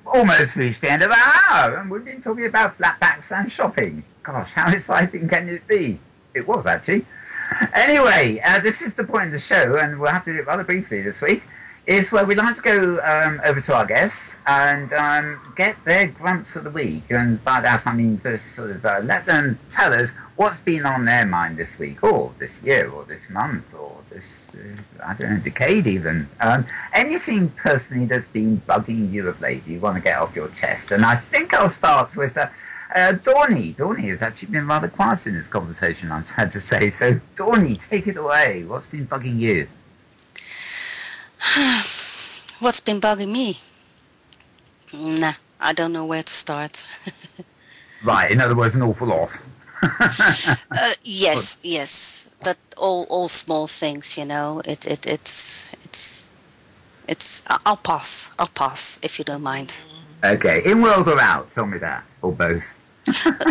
almost reached the end of our hour, and we've been talking about flatbacks and shopping. Gosh, how exciting can it be? It was, actually. Anyway, this is the point of the show, and we'll have to do it rather briefly this week, is where we like to go over to our guests and get their grumps of the week. And by that I mean just sort of let them tell us what's been on their mind this week, or this year, or this month, or this, I don't know, decade even. Anything personally that's been bugging you of late you want to get off your chest. And I think I'll start with Dawny. Dawny has actually been rather quiet in this conversation, I'm sad to say. So, Dawny, take it away. What's been bugging you? What's been bugging me? Nah, I don't know where to start. Right, in other words, an awful lot. Yes, but all small things, you know. It's. I'll pass if you don't mind. Okay, in world or out? Tell me that, or both.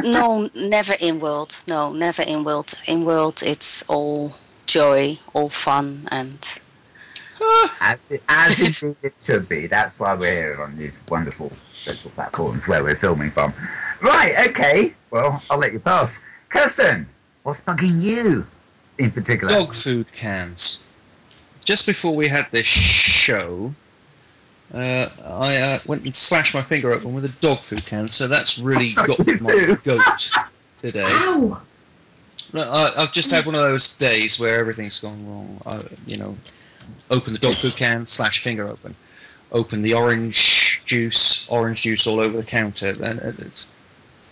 No, never in world. No, never in world. In world, it's all joy, all fun, and. As indeed it should be. That's why we're here on these wonderful social platforms where we're filming from. Right, okay. Well, I'll let you pass. Kirsten, what's bugging you in particular? Dog food cans. Just before we had this show, I went and slashed my finger open with a dog food can, so that's really got my goat today. Ow! I've just had one of those days where everything's gone wrong. Open the dog food can, slash finger open. Open the orange juice all over the counter.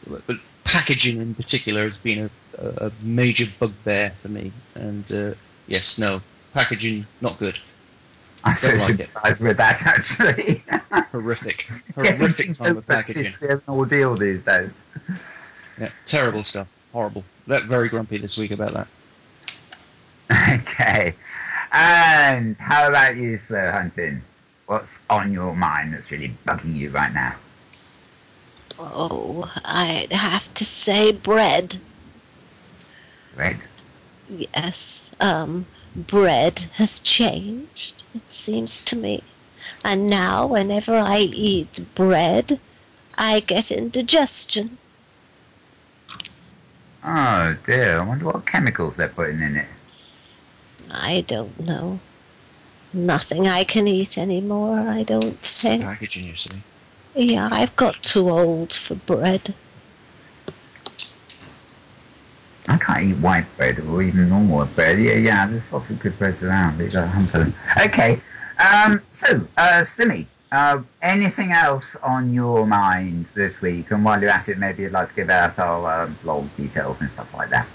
But packaging in particular has been a major bugbear for me. And yes, no, packaging not good. I so sympathise with that, actually. Horrific time of packaging. It's an ordeal these days. Yeah, terrible stuff. Horrible. Very grumpy this week about that. Okay. And how about you, Sir Hunting? What's on your mind that's really bugging you right now? Oh, I'd have to say bread. Bread? Yes. Bread has changed, it seems to me. And now, whenever I eat bread, I get indigestion. Oh, dear. I wonder what chemicals they're putting in it. I don't know. Nothing I can eat anymore, I don't think. It's packaging, you see. Yeah, I've got too old for bread. I can't eat white bread or even normal bread. Yeah, there's lots of good breads around. But you got a hunt for them. Okay, Stimmy, anything else on your mind this week? And while you're at it, maybe you'd like to give out our blog details and stuff like that.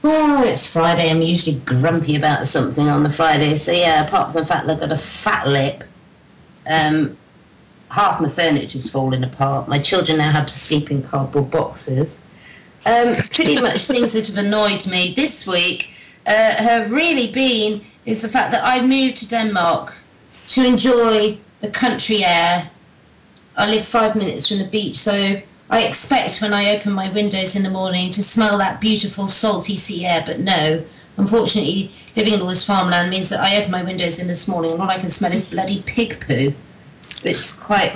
Well, it's Friday. I'm usually grumpy about something on the Friday. So, yeah, apart from the fact that I've got a fat lip, half my furniture's falling apart. My children now have to sleep in cardboard boxes. Pretty much things that have annoyed me this week have really been is the fact that I moved to Denmark to enjoy the country air. I live 5 minutes from the beach, so I expect when I open my windows in the morning to smell that beautiful salty sea air, but no. Unfortunately, living in all this farmland means that I open my windows in this morning and all I can smell is bloody pig poo, which is quite,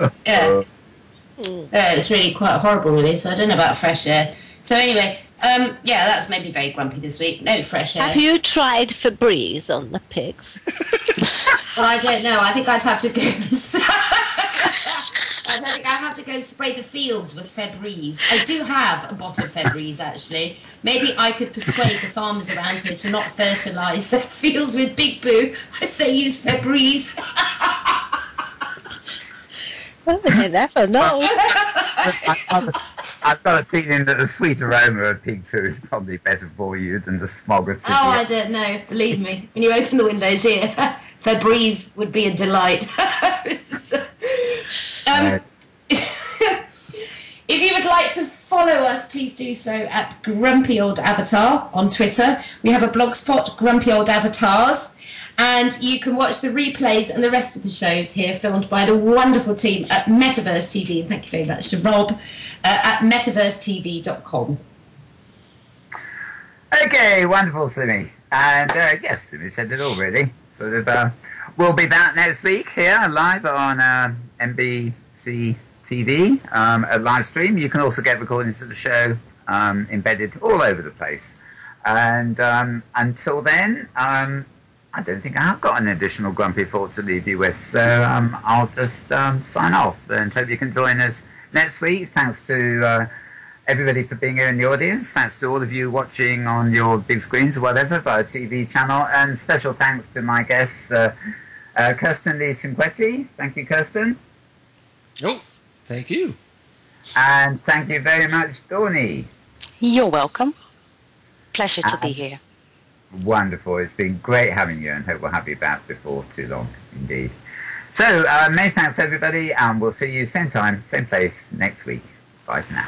it's really quite horrible really, so I don't know about fresh air. So anyway, yeah, that's made me very grumpy this week. No fresh air. Have you tried Febreze on the pigs? Well, I don't know. I think I'd have to go I think I have to go spray the fields with Febreze. I do have a bottle of Febreze, actually. Maybe I could persuade the farmers around here to not fertilise their fields with pig poo. I say use Febreze. Well, you never know. I've got a feeling that the sweet aroma of pig poo is probably better for you than the smog of city. Oh, I don't know. Believe me. When you open the windows here, Febreze would be a delight. If you would like to follow us, please do so at Grumpy Old Avatar on Twitter. We have a blogspot, Grumpy Old Avatars, and you can watch the replays and the rest of the shows here filmed by the wonderful team at Metaverse TV. And thank you very much to Rob at metaversetv.com. Okay, wonderful, Slimmy. And yes, Slimmy said it all, really. Sort of, we'll be back next week here live on NBC TV, a live stream. You can also get recordings of the show embedded all over the place. And until then, I don't think I've got an additional grumpy thought to leave you with. So I'll just sign off and hope you can join us next week. Thanks to everybody for being here in the audience. Thanks to all of you watching on your big screens or whatever via TV channel. And special thanks to my guests, Kirstenlee Cinquetti. Thank you, Kirsten. Oh, thank you. And thank you very much, Dawny. You're welcome. Pleasure to be here. Wonderful. It's been great having you, and hope we'll have you back before too long, indeed. So, many thanks, everybody, and we'll see you same time, same place next week. Bye for now.